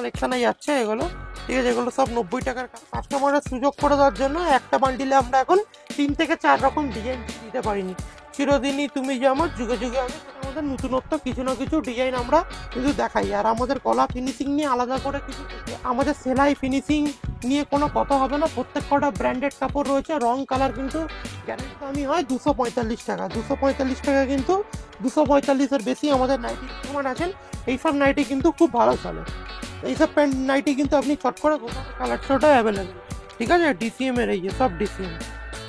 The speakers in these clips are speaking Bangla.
কালেকশনে যাচ্ছে এগুলো, ঠিক আছে। এগুলো সব 90 টাকার। কাস্টমারের সুযোগ করে দেওয়ার জন্য একটা বান্ডিলে আমরা এখন 3 থেকে 4 রকম ডিজাইন দিতে পারিনি। চিরদিনই তুমি যে আমার, যুগে যুগে আমি, আমাদের নতুনত্ব কিছু না কিছু ডিজাইন আমরা কিন্তু দেখাই। আর আমাদের গলা ফিনিশিং নিয়ে আলাদা করে কিছু, আমাদের সেলাই ফিনিশিং নিয়ে কোনো কথা হবে না। প্রত্যেক কটা ব্র্যান্ডেড কাপড় রয়েছে, রং কালার কিন্তু গ্যারেন্টি দামি হয় 245 টাকা। 245 টাকা কিন্তু 245-এর বেশি আমাদের নাইটি কাস্টমার আছেন। এইসব নাইটি কিন্তু খুব ভালো চলে। এইসব প্যান্ট নাইটি কিন্তু আপনি চট করে কালার শোটা অ্যাভেলেবেল, ঠিক আছে। ডিসিএম এর এই যে সব ডিসিএম,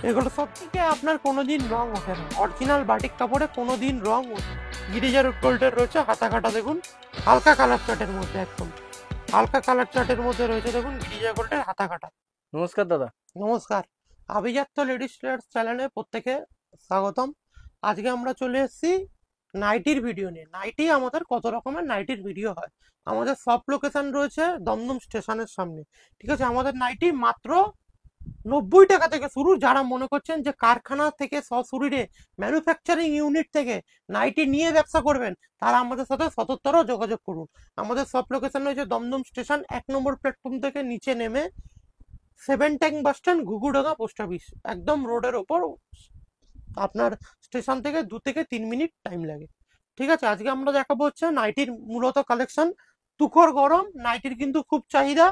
এগুলো সব থেকে আপনার কোনোদিন রং ওঠে না। অরিজিনাল বাটিক কাপড়ে কোনোদিন রং ওঠে না। গিরিজার গোল্ডের রয়েছে হাতা কাটা, দেখুন হালকা কালার চার্টের মধ্যে, একদম হালকা কালার চার্টের মধ্যে রয়েছে, দেখুন গিরিজা গোল্ডের হাতা কাটা। নমস্কার দাদা। নমস্কার, আভিজাত্য লেডিস টেলার্স চ্যানেলে প্রত্যেকে স্বাগতম। আজকে আমরা চলে এসেছি নাইটির ভিডিও নিয়ে। নাইটি আমাদের কত রকমের নাইটির ভিডিও হয়। আমাদের সব লোকেশন রয়েছে দমদম স্টেশনের সামনে, ঠিক আছে। আমাদের নাইটি মাত্র 90 টাকা থেকে শুরু। যারা মনে করছেন যে কারখানা থেকে সশরীরে ম্যানুফ্যাকচারিং ইউনিট থেকে নাইটি নিয়ে ব্যবসা করবেন, তারা আমাদের সাথে সততর যোগাযোগ করুন। আমাদের সব লোকেশন রয়েছে দমদম স্টেশন 1 নম্বর প্ল্যাটফর্ম থেকে নিচে নেমে 7 tank bus stand, Ghughudanga post office, একদম রোডের ওপর। আপনার স্টেশন থেকে 2 থেকে 3 মিনিট টাইম লাগে, ঠিক আছে। আজকে আমরা দেখাবো হচ্ছে নাইটির মূলত কালেকশন। তুখর গরম নাইটির কিন্তু খুব চাহিদা।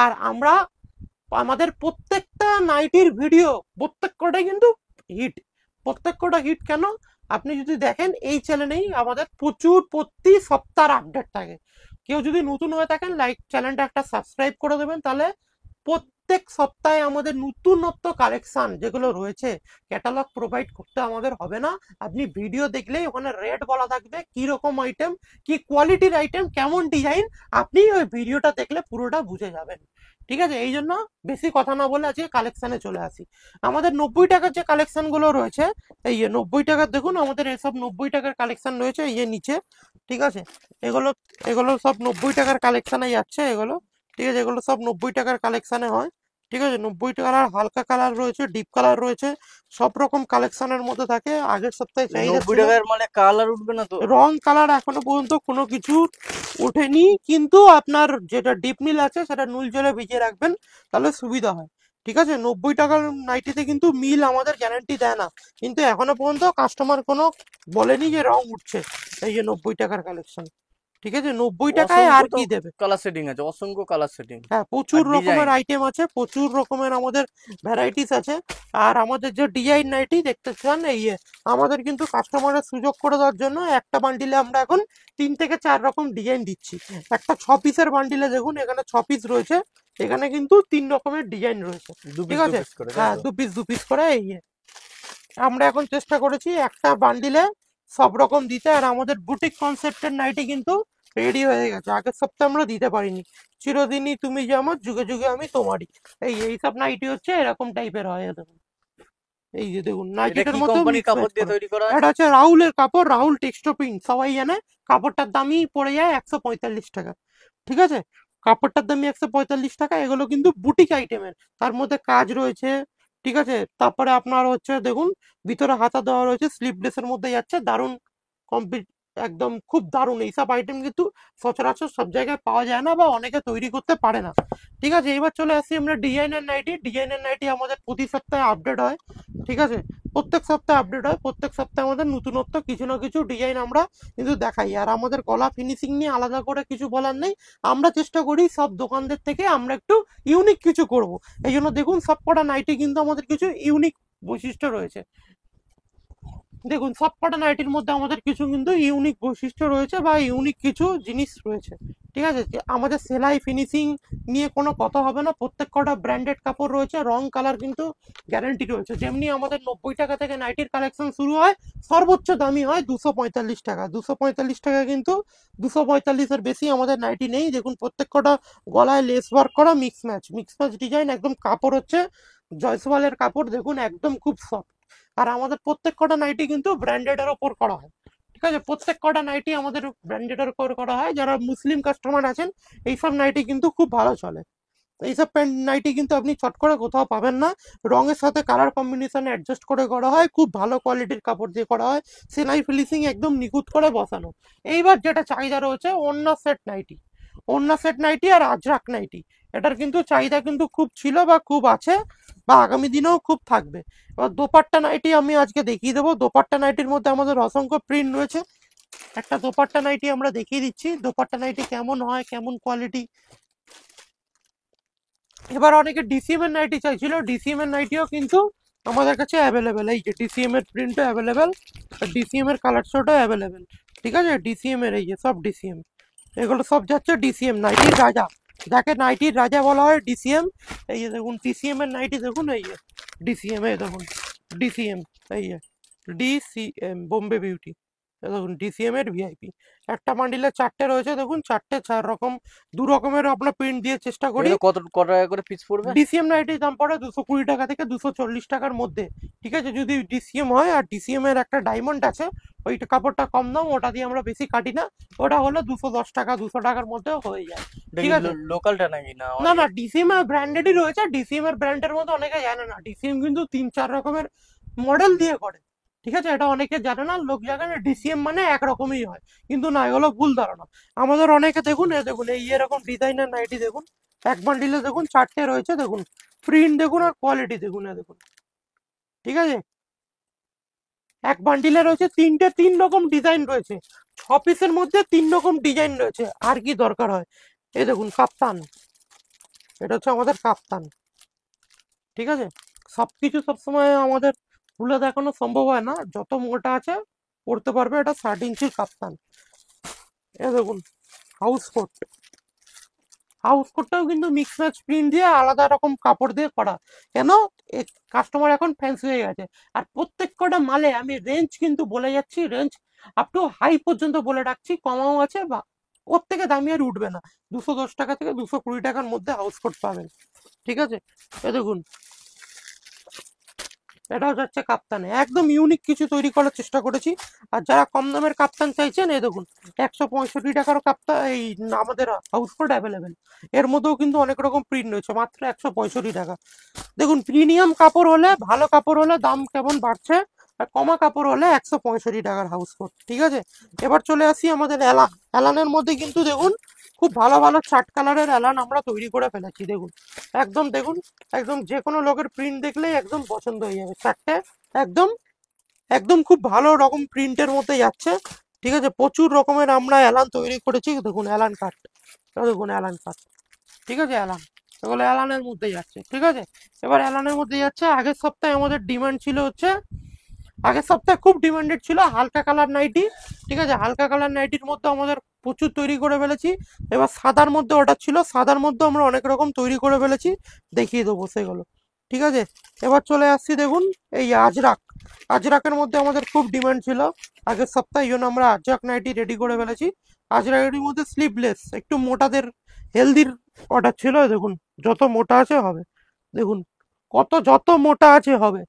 আর আমরা আমাদের প্রত্যেকটা নাইটির ভিডিও প্রত্যেক কটাই কিন্তু হিট। প্রত্যেক কটা হিট কেন, আপনি যদি দেখেন এই চ্যানেলেই আমাদের প্রচুর প্রতি সপ্তাহ আপডেট থাকে। কেউ যদি নতুন হয়ে থাকেন, লাইক চ্যানেলটা একটা সাবস্ক্রাইব করে দেবেন, তাহলে প্রত্যেক সপ্তাহে আমাদের নতুনত্ব কালেকশন যেগুলো রয়েছে, ক্যাটালগ প্রোভাইড করতে আমাদের হবে না। আপনি ভিডিও দেখলেই ওখানে রেট বলা থাকবে, কি রকম আইটেম, কি কোয়ালিটির আইটেম, কেমন ডিজাইন, আপনি ওই ভিডিওটা দেখলে পুরোটা বুঝে যাবেন, ঠিক আছে। এই জন্য বেশি কথা না বলে আজকে কালেকশনে চলে আসি। আমাদের 90 টাকার যে কালেকশন গুলো রয়েছে, এই যে 90 টাকার, দেখুন আমাদের এসব 90 টাকার কালেকশন রয়েছে এই যে নিচে, ঠিক আছে। এগুলো এগুলো সব 90 টাকার কালেকশনে যাচ্ছে এগুলো, ঠিক আছে। এগুলো সব 90 টাকার কালেকশনে হয়, ঠিক আছে। 90 টাকার হালকা কালার রয়েছে, ডিপ কালার রয়েছে, সব রকম কালেকশনের মধ্যে থাকে। আগের সপ্তাহে চাহিদা 90 ছিল। টাকার মানে কালার উঠবে না তো? রং কালার এখনো পর্যন্ত কোনো কিছু ওঠেনি, কিন্তু আপনার যেটা ডিপ নীল আছে সেটা নুল জলে ভিজিয়ে রাখবেন, তাহলে সুবিধা হয়, ঠিক আছে। 90 টাকার নাইটিতে কিন্তু মিল আমাদের গ্যারান্টি দেয় না, কিন্তু এখনো পর্যন্ত কাস্টমার কোনো বলেনি যে রং উঠছে। এই যে 90 টাকার কালেকশন, ঠিক আছে। 90 টাকায় আর অসংখ্য তো কি দেবে। কালার সেটিং আছে, অসংখ্য কালার সেটিং হ্যাঁ, আর প্রচুর রকমের ডিজাইন। আইটেম আছে, প্রচুর রকমের আমাদের ভ্যারাইটিস আছে। আর আমাদের যে ডিজাইন নাইটি দেখতে চান, এই আমাদের কিন্তু কাস্টমারের সুযোগ করে দেওয়ার জন্য একটা বান্ডিলে আমরা এখন 3 থেকে 4 রকম ডিজাইন দিচ্ছি। একটা 6 পিসের বান্ডিলে দেখুন এখানে 6 পিস রয়েছে, এখানে কিন্তু 3 রকমের ডিজাইন রয়েছে, দু ঠিক পিস দু আছে। পিস করে, তাই হ্যাঁ, তো? 2 পিস 2 পিস করে। এই আমরা এখন চেষ্টা করেছি একটা বান্ডিলে সব রকম দিতে। আর আমাদের বুটিক কনসেপ্টের নাইটি কিন্তু রেডি হয়ে গেছে, আগের সপ্তাহে আমরা দিতে পারিনি। চিরদিনই তুমি যে আমার, যুগে যুগে আমি তোমারই, এইসব নাইটি হচ্ছে এরকম টাইপের হয়। দেখুন এই যে, দেখুন এটা নাইটিটার কি মধ্যে কোম্পানির মিক্স ম্যাচ কাপড় দিয়ে করা। তৈরি করা হয়? এটা হচ্ছে রাহুলের কাপড়, রাহুল টেক্সটো প্রিন্ট, সবাই জানে। কাপড়টার দামই পড়ে যায় 145 টাকা, ঠিক আছে। কাপড়টার দামই 145 টাকা। এগুলো কিন্তু বুটিক আইটেমের, তার মধ্যে কাজ রয়েছে, ঠিক আছে। তারপরে আপনার হচ্ছে দেখুন ভিতরে হাতা দেওয়া রয়েছে, স্লিভলেসের মধ্যে যাচ্ছে, দারুণ কমপ্লিট, একদম খুব দারুণ। এইসব আইটেম কিন্তু সচরাচর সব জায়গায় পাওয়া যায় না, বা অনেকে তৈরি করতে পারে না, ঠিক আছে। এবার চলে আসি আমরা ডিজাইনার নাইটি। ডিজাইনার নাইটি আমাদের প্রতি সপ্তাহে আপডেট হয়, ঠিক আছে। প্রত্যেক সপ্তাহে আপডেট হয়, প্রত্যেক সপ্তাহে আমাদের নতুনত্ব কিছু না কিছু ডিজাইন আমরা কিন্তু দেখাই। আর আমাদের গলা ফিনিশিং নিয়ে আলাদা করে কিছু বলার নেই। আমরা চেষ্টা করি সব দোকানদের থেকে আমরা একটু ইউনিক কিছু করব। এই জন্য দেখুন সব কটা নাইটি কিন্তু আমাদের কিছু ইউনিক বৈশিষ্ট্য রয়েছে। দেখুন সব কটা নাইটির মধ্যে আমাদের কিছু কিন্তু ইউনিক বৈশিষ্ট্য রয়েছে, বা ইউনিক কিছু জিনিস রয়েছে, ঠিক আছে। যে আমাদের সেলাই ফিনিশিং নিয়ে কোনো কথা হবে না। প্রত্যেক কটা ব্র্যান্ডেড কাপড় রয়েছে, রং কালার কিন্তু গ্যারান্টি রয়েছে। যেমনি আমাদের 90 টাকা থেকে নাইটির কালেকশন শুরু হয়, সর্বোচ্চ দামি হয় 245 টাকা। 245 টাকা কিন্তু 245-এর বেশি আমাদের নাইটি নেই। দেখুন প্রত্যেক কটা গলায় লেস ওয়ার্ক করা, মিক্স ম্যাচ ডিজাইন, একদম কাপড় হচ্ছে জয়সওয়ালের কাপড়, দেখুন একদম খুব সফট। আর আমাদের প্রত্যেক কটা নাইটি কিন্তু ব্র্যান্ডেডের ওপর করা হয়, ঠিক আছে। প্রত্যেক কটা নাইটি আমাদের ব্র্যান্ডেডের ওপর করা হয়। যারা মুসলিম কাস্টমার আছেন, এইসব নাইটি কিন্তু খুব ভালো চলে। এইসব প্যান্ট নাইটি কিন্তু আপনি চট করে কোথাও পাবেন না। রঙের সাথে কালার কম্বিনেশন অ্যাডজাস্ট করে করা হয়, খুব ভালো কোয়ালিটির কাপড় দিয়ে করা হয়, সেলাই ফিনিশিং একদম নিখুঁত করে বসানো। এইবার যেটা চাহিদা রয়েছে ওড়না সেট নাইটি। ওড়না সেট নাইটি আর আজরাক নাইটি, এটার কিন্তু চাহিদা কিন্তু খুব ছিল বা খুব আছে, বা আগামী দিনেও খুব থাকবে। এবার দোপাট্টা নাইটি আমি আজকে দেখিয়ে দেবো। দোপাট্টা নাইটির মধ্যে আমাদের অসংখ্য প্রিন্ট রয়েছে। একটা দোপাট্টা নাইটি আমরা দেখিয়ে দিচ্ছি, দোপাট্টা নাইটি কেমন হয়, কেমন কোয়ালিটি। এবার অনেকে ডিসিএম এর নাইটি চাইছিল, ডিসিএম এর নাইটিও কিন্তু আমাদের কাছে অ্যাভেলেবেল। এই যে ডিসিএম এর প্রিন্টও অ্যাভেলেবেল, ডিসিএম এর কালার শোটাও অ্যাভেলেবেল। ঠিক আছে, ডিসিএম এর এই যে সব ডিসিএম, এগুলো সব যাচ্ছে ডিসিএম, নাইটির রাজা, যাকে নাইটির রাজা বলা হয় ডিসিএম। এই যে দেখুন ডিসিএম এর নাইটি দেখুন, এই যে ডিসিএম, এই দেখুন ডিসিএম, এই যে ডিসিএম বোম্বে বিউটি, দেখুন ডিসিএম এর ভিআইপি। একটা বান্ডিলে 4টে রয়েছে, দেখুন 4টে 4 রকম, 2 রকমের আমরা প্রিন্ট দিয়ে চেষ্টা করি। এগুলো কত টাকা করে পিস পড়বে? ডিসিএম নাইটির দাম পড়ে 220 টাকা থেকে 240 টাকার মধ্যে। ঠিক আছে, যদি ডিসিএম হয়, আর ডিসিএম এর একটা ডায়মন্ড আছে, ওই কাপড়টা কম দাম, ওটা দিয়ে আমরা বেশি কাটি না, ওটা হলো 210 টাকা 200 টাকার মধ্যে হয়ে যায়। ঠিক আছে, লোকালটা নাকি না? না না, ডিসিএম ব্র্যান্ডেডই রয়েছে। ডিসিএম এর ব্র্যান্ডের মধ্যে অনেকে জানে না, ডিসিএম কিন্তু 3-4 রকমের মডেল দিয়ে করে। ঠিক আছে, এটা অনেকে জানে না, লোক জানে না ডিসিএম মানে একরকমই হয়, কিন্তু না, এগুলো ভুল ধারণা। আমাদের অনেকে দেখুন, দেখুন এই এরকম ডিজাইনের নাইটি দেখুন, এক বান্ডিলে দেখুন 4টে রয়েছে, দেখুন প্রিন্ট দেখুন আর কোয়ালিটি দেখুন, দেখুন। ঠিক আছে, এক বান্ডিলে রয়েছে 3 রকম ডিজাইন রয়েছে, 6 পিসের মধ্যে 3 রকম ডিজাইন রয়েছে, আর কি দরকার হয়। এই দেখুন কাপ্তান, এটা হচ্ছে আমাদের কাপ্তান। ঠিক আছে, সবকিছু সবসময় আমাদের খুলে দেখানো সম্ভব হয় না, যত মোটা আছে পড়তে পারবে, এটা 60 ইঞ্চির কাপ্তান। এ দেখুন হাউস কোট, হাউস কোটটাও কিন্তু মিক্স ম্যাচ প্রিন্ট দিয়ে আলাদা রকম কাপড় দিয়ে করা। কেন, কাস্টমার এখন ফ্যান্সি হয়ে গেছে। আর প্রত্যেক কটা মালে আমি রেঞ্জ কিন্তু বলে যাচ্ছি, রেঞ্জ আপ টু হাই পর্যন্ত বলে রাখছি, কমাও আছে, বা ওর থেকে দামি আর উঠবে না। 210 টাকা থেকে 220 টাকার মধ্যে হাউস কোট পাবেন। ঠিক আছে, এ দেখুন এটাও যাচ্ছে কাপ্তানে, একদম ইউনিক কিছু তৈরি করার চেষ্টা করেছি। আর যারা কম দামের কাপ্তান চাইছেন, এই দেখুন 165 টাকারও কাপ্তান এই আমাদের হাউস কোট অ্যাভেলেবেল। এর মধ্যেও কিন্তু অনেক রকম প্রিন্ট রয়েছে, মাত্র 165 টাকা। দেখুন প্রিমিয়াম কাপড় হলে, ভালো কাপড় হলে দাম কেমন বাড়ছে, আর কমা কাপড় হলে 165 টাকার হাউস কোট। ঠিক আছে, এবার চলে আসি আমাদের অ্যালান। অ্যালানের মধ্যে কিন্তু দেখুন খুব ভালো ভালো 4 কালারের অ্যালান আমরা তৈরি করে ফেলেছি। দেখুন একদম, দেখুন একদম যে কোনো লোকের প্রিন্ট দেখলেই একদম পছন্দ হয়ে যাবে। 4টে একদম, একদম খুব ভালো রকম প্রিন্টের মধ্যে যাচ্ছে। ঠিক আছে, প্রচুর রকমের আমরা অ্যালান তৈরি করেছি। দেখুন অ্যালান কাট, দেখুন অ্যালান কাট। ঠিক আছে, অ্যালান, এগুলো অ্যালানের মধ্যে যাচ্ছে। ঠিক আছে, এবার অ্যালানের মধ্যে যাচ্ছে। আগের সপ্তাহে আমাদের ডিমান্ড ছিল হচ্ছে, আগের সপ্তাহে খুব ডিমান্ডেড ছিল হালকা কালার নাইটি। ঠিক আছে, হালকা কালার নাইটির মধ্যে আমাদের প্রচুর তৈরি করে ফেলেছি। এবার সাদার মধ্যে অর্ডার ছিল, সাদার মধ্যে আমরা অনেক রকম তৈরি করে ফেলেছি, দেখিয়ে দেবো সেগুলো। ঠিক আছে, এবার চলে আসছি, দেখুন এই আজরাক। আজরাকের মধ্যে আমাদের খুব ডিমান্ড ছিল আগের সপ্তাহে, এই জন্য আমরা আজরাক নাইটি রেডি করে ফেলেছি। আজরাকের মধ্যে স্লিভলেস, একটু মোটাদের হেলদির অর্ডার ছিল। দেখুন যত মোটা আছে হবে, দেখুন যত মোটা আছে হবে।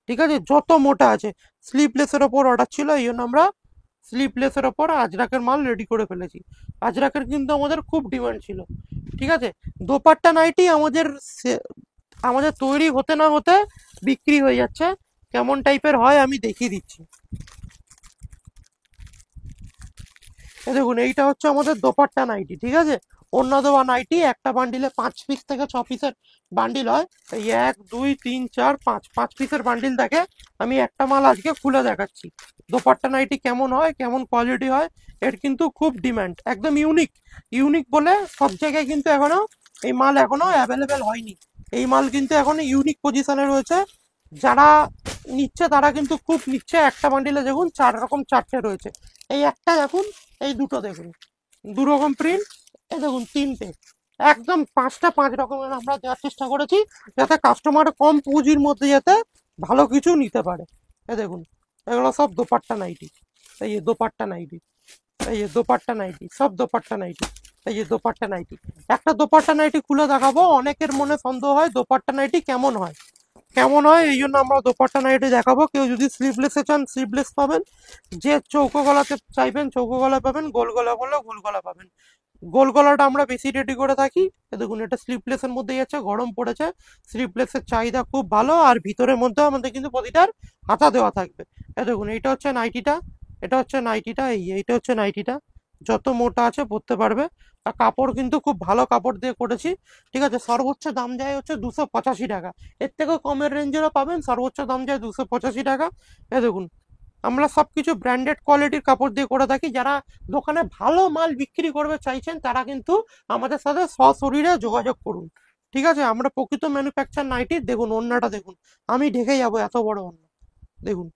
ঠিক আছে, যত মোটা আছে, স্লিভলেসের ওপর অর্ডার ছিল, এই জন্য আমরা স্লিভলেসের ওপর আজরাকের মাল রেডি করে ফেলেছি। আজরাকের কিন্তু আমাদের খুব ডিমান্ড ছিল। ঠিক আছে, দোপাট্টা নাইটি আমাদের তৈরি হতে না হতে বিক্রি হয়ে যাচ্ছে। কেমন টাইপের হয় আমি দেখিয়ে দিচ্ছি। দেখুন এইটা হচ্ছে আমাদের দোপাট্টা নাইটি। ঠিক আছে, অন্য দেওয়া নাইটি, একটা বান্ডিলে 5 পিস থেকে 6 পিসের বান্ডিল হয়। এই 1 2 3 4 5 5 পিসের বান্ডিল থাকে। আমি একটা মাল আজকে খুলে দেখাচ্ছি দোপাট্টা নাইটি কেমন হয়, কেমন কোয়ালিটি হয়। এর কিন্তু খুব ডিমান্ড, একদম ইউনিক। ইউনিক বলে সব জায়গায় কিন্তু এখনো এই মাল এখনো অ্যাভেলেবেল হয়নি। এই মাল কিন্তু এখনো ইউনিক পজিশনে রয়েছে। যারা নিচ্ছে তারা কিন্তু খুব নিচ্ছে। একটা বান্ডিলে দেখুন 4 রকম 4টে রয়েছে। এই একটা দেখুন, এই দুটো দেখুন, 2 রকম প্রিন্ট। এই দেখুন 3টে, একদম 5টা 5 রকমের আমরা দেওয়ার চেষ্টা করেছি, যাতে কাস্টমার কম পুঁজির মধ্যে যাতে ভালো কিছু নিতে পারে। এই দেখুন এগুলো সব দোপাট্টা নাইটি, এই যে দোপাট্টা নাইটি, এই যে দোপাট্টা নাইটি, সব দোপাট্টা নাইটি, এই যে দোপাট্টা নাইটি। একটা দোপাট্টা নাইটি খুলে দেখাবো, অনেকের মনে সন্দেহ হয় দোপাট্টা নাইটি কেমন হয়, কেমন হয়, এই জন্য আমরা দোপাট্টা নাইটি দেখাবো। কেউ যদি স্লিভলেসে চান স্লিভলেস পাবেন, যে চৌকো গলাতে চাইবেন চৌকো গলা পাবেন, গোল গলা হলে গোল গলা পাবেন। গোল গলাটা আমরা বেশি রেডি করে থাকি। দেখুন এটা স্লিভলেসের মধ্যেই আছে, গরম পড়েছে, স্লিভলেসের চাহিদা খুব ভালো। আর ভিতরের মধ্যে আমাদের কিন্তু প্রতিটার হাতা দেওয়া থাকবে। দেখুন এইটা হচ্ছে নাইটিটা, এটা হচ্ছে নাইটিটা, এইটা হচ্ছে নাইটিটা। যত মোটা আছে পরতে পারবে। আর কাপড় কিন্তু খুব ভালো কাপড় দিয়ে করেছি, ঠিক আছে। সর্বোচ্চ দাম যায় হচ্ছে 285 টাকা। এর থেকেও কমের রেঞ্জেরও পাবেন, সর্বোচ্চ দাম যায় 285 টাকা। এ দেখুন, আমরা সবকিছু ব্র্যান্ডেড কোয়ালিটির কাপড় দিয়ে করে থাকি। যারা দোকানে ভালো মাল বিক্রি করবে চাইছেন তারা কিন্তু আমাদের সাথে সশরীরে যোগাযোগ করুন, ঠিক আছে। আমরা প্রকৃত ম্যানুফ্যাকচার নাইটি। দেখুন ওড়নাটা দেখুন, আমি ঢেকে যাবো এত বড় ওড়না। দেখুন,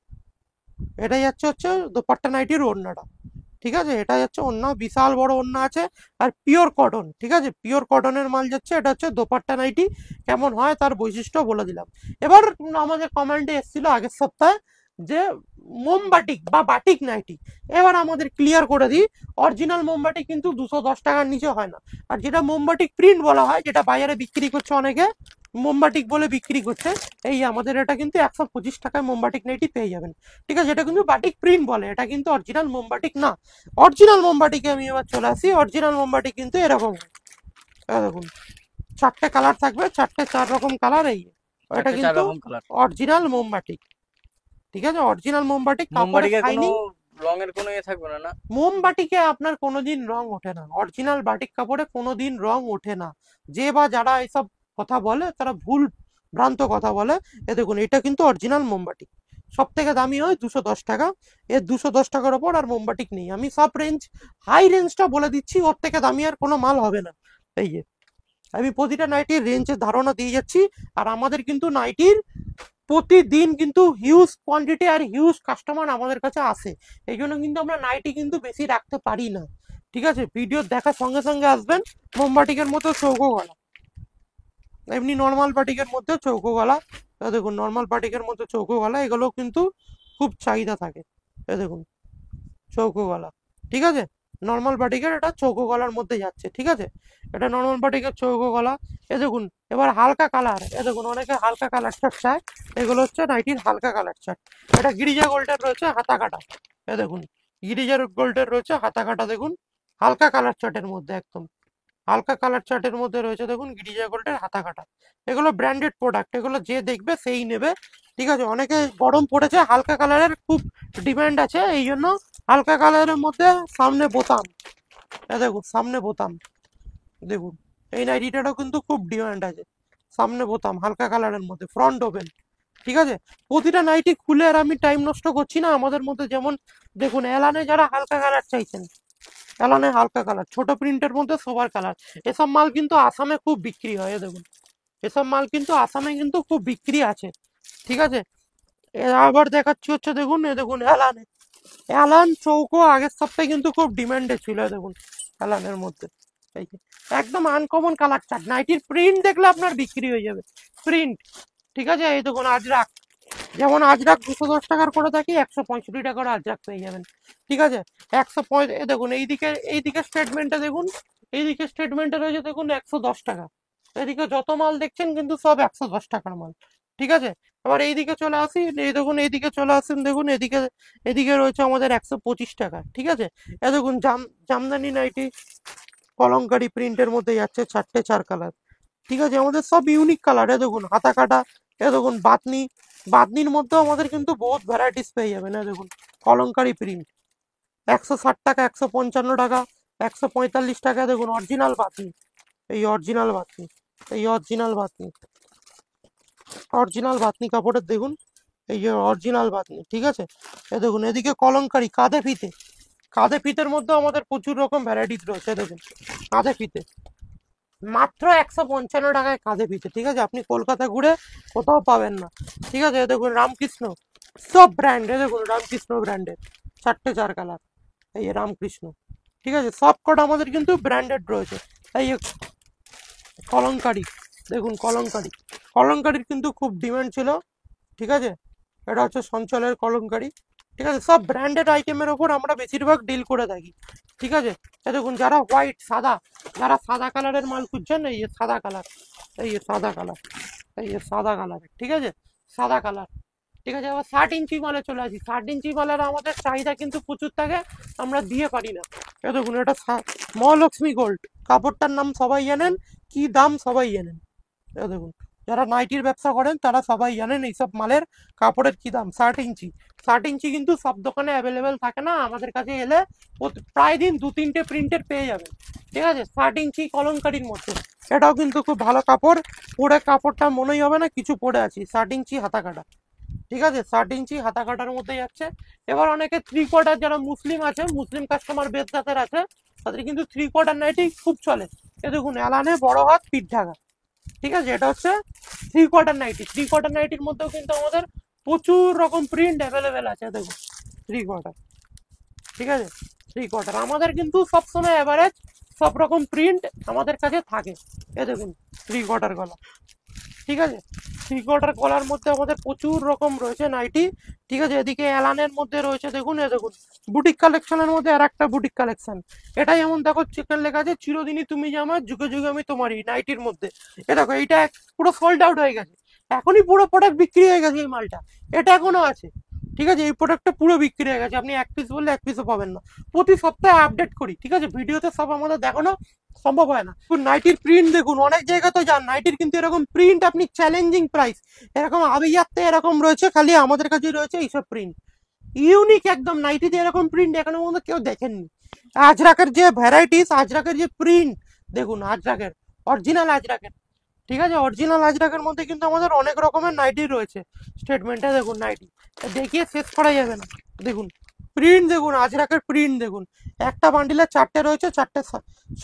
এটাই হচ্ছে দোপাট্টা নাইটির ওড়নাটা, ঠিক আছে। এটা হচ্ছে ওড়না, বিশাল বড় ওড়না আছে। আর পিওর কটন, ঠিক আছে, পিওর কটনের মাল যাচ্ছে। এটা হচ্ছে দোপাট্টা নাইটি। কেমন হয় তার বৈশিষ্ট্য বলে দিলাম। এবার আমাদের কমেন্টে এসেছিল আগের সপ্তাহে যে মোমবাটিক বা বাটিক নাইটি। এবার আমাদের ক্লিয়ার করে দিই, অরিজিনাল মোমবাটিক কিন্তু 210 টাকার নিচে হয় না। আর যেটা মোমবাটিক প্রিন্ট বলা হয়, যেটা বাজারে বিক্রি করছে অনেকে মোমবাটিক বলে বিক্রি করছে, এই আমাদের এটা কিন্তু 125 টাকায় মোমবাটিক নাইটি পেয়ে যাবেন, ঠিক আছে। এটা কিন্তু বাটিক প্রিন্ট বলে, এটা কিন্তু অরিজিনাল মোমবাটিক না। অরিজিনাল মোমবাটিকে আমি এবার চলে আসি। অরিজিনাল মোমবাটিক কিন্তু এরকম হয়। দেখুন, 4টে কালার থাকবে, 4 রকম কালার। এই এটা 4 কিন্তু রকম কালার। অরিজিনাল মোমবাটিক, ঠিক আছে। অরিজিনাল মোমবাটিক, কাপড়ের মোমবাটিকে কোনো শাইনিং। রঙের কোনো থাকবে না, না? মোমবাটিকে আপনার কোনোদিন রং ওঠে না, অরিজিনাল বাটিক কাপড়ে কোনোদিন রং ওঠে না। যে বা যারা এসব কথা বলে তারা ভুল ভ্রান্ত কথা বলে। দেখুন, এটা কিন্তু অরিজিনাল মোমবাটিক। সব থেকে দামি হয় 210 টাকা। এর 210 টাকার ওপর আর মোমবাটিক নেই। আমি সব রেঞ্জ, হাই রেঞ্জটা বলে দিচ্ছি, ওর থেকে দামি আর কোনো মাল হবে না। এই যে আমি প্রতিটা নাইটির রেঞ্জের ধারণা দিয়ে যাচ্ছি। আর আমাদের কিন্তু নাইটির প্রতিদিন কিন্তু হিউজ কোয়ান্টিটি আর হিউজ কাস্টমার আমাদের কাছে আসে। এই জন্য কিন্তু আমরা নাইটি কিন্তু বেশি রাখতে পারি না, ঠিক আছে। ভিডিও দেখার সঙ্গে সঙ্গে আসবেন। মোমবাটিকের মতো চৌকো গলা, এমনি নর্মাল বাটিকের মধ্যে চৌকো গলা। দেখুন, নর্মাল বাটিকের মধ্যে চৌকো গলা, এগুলো কিন্তু খুব চাহিদা থাকে। দেখুন, চৌকো গলা, ঠিক আছে। নর্মাল বাটিকের এটা চৌকো গলার মধ্যে যাচ্ছে, ঠিক আছে। এটা নর্মাল বাটিকের চৌকো গলা। দেখুন, এবার হালকা কালার। দেখুন, অনেকে হালকা কালার চার্ট চায়। এগুলো হচ্ছে নাইটির হালকা কালার চার্ট। এটা গিরিজা গোল্ডের রয়েছে হাতা কাটা। দেখুন, গিরিজার গোল্ডের রয়েছে হাতা কাটা। দেখুন, হালকা কালার চার্টের মধ্যে, একদম হালকা কালার চার্টের মধ্যে রয়েছে। দেখুন, গিরিজা গোল্ডের হাতা কাটা। এগুলো ব্র্যান্ডেড প্রোডাক্ট, এগুলো যে দেখবে সেই নেবে, ঠিক আছে। অনেকে গরম পড়েছে, হালকা কালারের খুব ডিমান্ড আছে, এই জন্য হালকা কালারের মধ্যে সামনে বোতাম। দেখুন, সামনে বোতাম। দেখুন, এই নাইটিটারও কিন্তু খুব ডিমান্ড আছে। সামনে বোতাম, হালকা কালারের মধ্যে, ফ্রন্ট ওপেন, ঠিক আছে। প্রতিটা নাইটি খুলে আর আমি টাইম নষ্ট করছি না। আমাদের মধ্যে যেমন দেখুন, এলানে যারা হালকা কালার চাইছেন, এলানে হালকা কালার, ছোট প্রিন্টের মধ্যে সবার কালার। এসব মাল কিন্তু আসামে খুব বিক্রি হয়। দেখুন, এসব মাল কিন্তু আসামে কিন্তু খুব বিক্রি আছে, ঠিক আছে। আবার দেখাচ্ছি হচ্ছে, দেখুন, দেখুন এলানে, অ্যালান চৌকো আগের সপ্তাহে কিন্তু খুব ডিমান্ডে ছিল। দেখুন, অ্যালানের মধ্যে এই যে একদম আনকমন কালার চার্ট। নাইটির প্রিন্ট দেখলে আপনার বিক্রি হয়ে যাবে, প্রিন্ট, ঠিক আছে। এই দেখুন আজরাক, যেমন আজরাক 210 টাকার করে থাকি, 165 টাকার আজরাক পেয়ে যাবেন, ঠিক আছে। 105। দেখুন এইদিকে স্টেটমেন্টে দেখুন, এইদিকে স্টেটমেন্টে রয়েছে দেখুন 110 টাকা। এদিকে যত মাল দেখছেন কিন্তু সব 110 টাকার মাল, ঠিক আছে। আবার এইদিকে চলে আসি, এই দেখুন এইদিকে চলে আসেন, দেখুন এদিকে, এদিকে রয়েছে আমাদের 125 টাকা, ঠিক আছে। দেখুন জামদানি নাইটি কলঙ্কারি প্রিন্টের মধ্যে যাচ্ছে, 4 কালার, ঠিক আছে। আমাদের সব ইউনিক কালার। দেখুন হাতা কাটা। দেখুন বাতনি, বাতনির মধ্যেও আমাদের কিন্তু বহুত ভ্যারাইটিস পেয়ে যাবেন। দেখুন কলঙ্কারি প্রিন্ট, 160 টাকা, 155 টাকা, 145 টাকা। দেখুন অরিজিনাল বাতনি, এই অরিজিনাল বাতনি, এই অরিজিনাল বাতনি, অরিজিনাল বাতনি কাপড়ের দেখুন, এই যে অরিজিনাল বাতনি, ঠিক আছে। দেখুন এদিকে কলঙ্কারি কাঁধে ফিতে, কাঁধে ফিতের মধ্যে আমাদের প্রচুর রকম ভ্যারাইটিস রয়েছে। দেখুন কাঁধে ফিতে মাত্র 155 টাকায় কাঁধে ফিতে, ঠিক আছে। আপনি কলকাতা ঘুরে কোথাও পাবেন না, ঠিক আছে। দেখুন রামকৃষ্ণ, সব ব্র্যান্ডে, দেখুন রামকৃষ্ণ ব্র্যান্ডের, 4 কালার, এই যে রামকৃষ্ণ, ঠিক আছে। সব কটা আমাদের কিন্তু ব্র্যান্ডেড রয়েছে। এই যে কলঙ্কারি, দেখুন কলঙ্কারি, কলঙ্কারির কিন্তু খুব ডিমান্ড ছিল, ঠিক আছে। এটা হচ্ছে সঞ্চলের কলঙ্কারি, ঠিক আছে। সব ব্র্যান্ডেড আইটেমের ওপর আমরা বেশিরভাগ ডিল করে থাকি, ঠিক আছে। দেখুন যারা হোয়াইট সাদা, যারা সাদা কালারের মাল খুঁজছেন, এই যে সাদা কালার, এই যে সাদা কালার, এই যে সাদা কালার, ঠিক আছে, সাদা কালার, ঠিক আছে। আবার 60 ইঞ্চি মালে চলে আসি। 60 ইঞ্চি মালের আমাদের চাহিদা কিন্তু প্রচুর থাকে, আমরা দিয়ে পারি না। দেখুন এটা মহালক্ষ্মী গোল্ড, কাপড়টার নাম সবাই জানেন, কি দাম সবাই জানেন। দেখুন যারা নাইটির ব্যবসা করেন তারা সবাই জানেন এইসব মালের কাপড়ের কি দাম। 60 ইঞ্চি, 60 ইঞ্চি কিন্তু সব দোকানে অ্যাভেলেবেল থাকে না, আমাদের কাছে এলে প্রায় দিন 2-3টে প্রিন্টের পেয়ে যাবেন। ঠিক আছে, 60 ইঞ্চি কলমকারির মধ্যে, এটাও কিন্তু খুব ভালো কাপড়, পরে কাপড়টা মনেই হবে না কিছু পরে আছি। 60 ইঞ্চি হাতা কাটা, ঠিক আছে, 60 ইঞ্চি হাতা কাটার মধ্যে যাচ্ছে। এবার অনেকে 3/4 যারা মুসলিম আছে, মুসলিম কাস্টমার বেশ জাতের আছে, তাদের কিন্তু 3/4 নাইটি খুব চলে। এ দেখুন এলানে বড় হাত পিঠ ঢাকা, ঠিক আছে, এটা হচ্ছে 3/4 নাইটি। 3/4 নাইটির মধ্যেও কিন্তু আমাদের প্রচুর রকম প্রিন্ট অ্যাভেলেবেল আছে। দেখুন 3/4, ঠিক আছে, 3/4 আমাদের কিন্তু সবসময় অ্যাভারেজ সব রকম প্রিন্ট আমাদের কাছে থাকে। এ দেখুন 3/4 গলা, ঠিক আছে, 3/4 গলার মধ্যে আমাদের প্রচুর রকম রয়েছে নাইটি। ঠিক আছে, এদিকে অ্যালানের মধ্যে রয়েছে, দেখুন এ দেখুন বুটিক কালেকশনের মধ্যে আর একটা বুটিক কালেকশন। এটা যেমন দেখো চিকেন লেখা আছে, চিরদিনই তুমি যে আমার, যুগে যুগে আমি তোমারই, নাইটির মধ্যে। এ দেখো এইটা পুরো সোল্ড আউট হয়ে গেছে, এখনই পুরো প্রোডাক্ট বিক্রি হয়ে গেছে এই মালটা, এটা এখনো আছে। ঠিক আছে, এই প্রোডাক্টটা পুরো বিক্রি হয়ে গেছে, আপনি 1 পিস বললে 1 পিসও পাবেন না। প্রতি সপ্তাহে আপডেট করি, ঠিক আছে, ভিডিওতে সব আমাদের দেখানো সম্ভব হয় না। নাইটির প্রিন্ট দেখুন, অনেক জায়গা তো যান নাইটির কিন্তু এরকম প্রিন্ট আপনি চ্যালেঞ্জিং প্রাইস, এরকম আবিয়াতে এরকম রয়েছে, খালি আমাদের কাছে রয়েছে এইসব প্রিন্ট, ইউনিক একদম। নাইটিতে এরকম প্রিন্ট এখনো পর্যন্ত কেউ দেখেননি। আজরাকের যে ভ্যারাইটিস, আজরাকের যে প্রিন্ট দেখুন, আজরাকের অরিজিনাল আজরাকের, ঠিক আছে, অরিজিনাল আজরাকের মধ্যে কিন্তু আমাদের অনেক রকমের নাইটি রয়েছে। স্টেটমেন্টটা দেখুন, নাইটি দেখিয়ে শেষ করা যাবে না। দেখুন প্রিন্ট দেখুন, আজরাকের প্রিন্ট দেখুন, একটা বান্ডিলে 4টে রয়েছে, 4টে।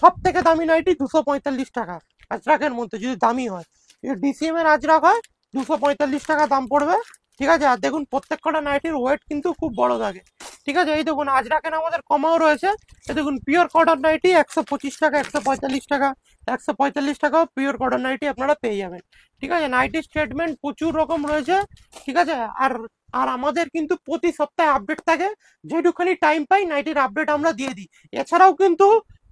সব থেকে দামি নাইটি 245 টাকা আজরাকের মধ্যে, যদি দামি হয়। ডিসিএম এর আজরাক হয় 245 টাকা দাম পড়বে। ঠিক আছে, আর দেখুন প্রত্যেক কটা নাইটির ওয়েট কিন্তু খুব বড় থাকে। ঠিক আছে, এই দেখুন আজরাকের আমাদের কমাও রয়েছে। এই দেখুন পিওর কটন নাইটি 125 টাকা, 145 টাকা, 145 টাকাও পিওর কটন নাইটি আপনারা পেয়ে যাবেন। ঠিক আছে, নাইটি স্টেটমেন্ট প্রচুর রকম রয়েছে। ঠিক আছে, আর আর আমাদের কিন্তু প্রতি সপ্তাহে আপডেট থাকে, যেটুখানি টাইম পাই নাইটির আপডেট আমরা দিয়ে দিই। এছাড়াও কিন্তু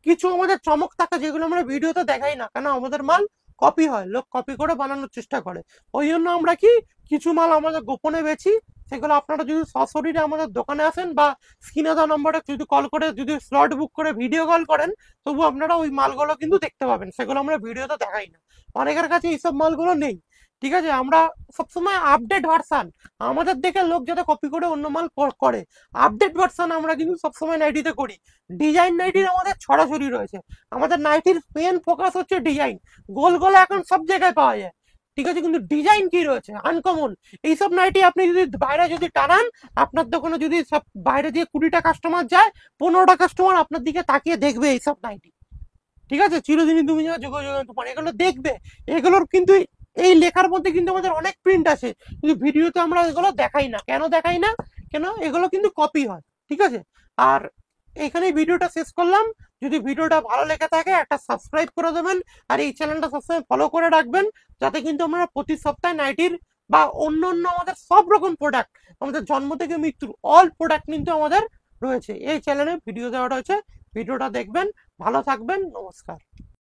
কিছু আমাদের চমক থাকে যেগুলো আমরা ভিডিওতে দেখাই না, কেন আমাদের মাল কপি হয়, লোক কপি করে বানানোর চেষ্টা করে। ওই জন্য আমরা কি কিছু মাল আমাদের গোপনে বেছি, সেগুলো আপনারা যদি সশরীরে আমাদের দোকানে আসেন বা স্ক্রিনে দেওয়া নম্বরে যদি কল করে, যদি স্লট বুক করে ভিডিও কল করেন, তবু আপনারা ওই মালগুলো কিন্তু দেখতে পাবেন, সেগুলো আমরা ভিডিওতে দেখাই না, অনেকের কাছে এইসব মালগুলো নেই। ঠিক আছে, আমরা সবসময় আপডেট ভার্সান, আমাদের দেখে লোক যাতে কপি করে অন্য মাল করে, আপডেট ভার্সান আমরা কিন্তু সবসময় নাইটিতে করি। ডিজাইন নাইটির আমাদের ছড়াছড়ি রয়েছে, আমাদের নাইটির মেন ফোকাস হচ্ছে ডিজাইন। গোল গোল এখন সব জায়গায় পাওয়া যায়, ঠিক আছে, কিন্তু ডিজাইন কি রয়েছে আনকমন। এইসব নাইটি আপনি যদি বাইরে যদি টানান, আপনার দোকানে যদি সব বাইরে দিয়ে 20টা কাস্টমার যায়, 15টা কাস্টমার আপনার দিকে তাকিয়ে দেখবে এইসব নাইটি। ঠিক আছে, চিরদিনই তুমি যা যোগাযোগ তোমার, এগুলো দেখবে। এগুলোর কিন্তু এই লেখার মধ্যে কিন্তু আমাদের অনেক প্রিন্ট আছে, কিন্তু ভিডিওতে আমরা এগুলো দেখাই না। কেন দেখাই না, কেন এগুলো কিন্তু কপি হয়। ঠিক আছে, আর এইখানেই ভিডিওটা শেষ করলাম। যদি ভিডিওটা ভালো লেগে থাকে একটা সাবস্ক্রাইব করে দেবেন, আর এই চ্যানেলটা সবসময় ফলো করে রাখবেন, যাতে কিন্তু আমরা প্রতি সপ্তাহে নাইটির বা অন্য অন্য আমাদের সব রকম প্রোডাক্ট, আমাদের জন্ম থেকে মৃত্যুর অল প্রোডাক্ট কিন্তু আমাদের রয়েছে এই চ্যানেলে ভিডিও দেওয়া রয়েছে। ভিডিওটা দেখবেন, ভালো থাকবেন, নমস্কার।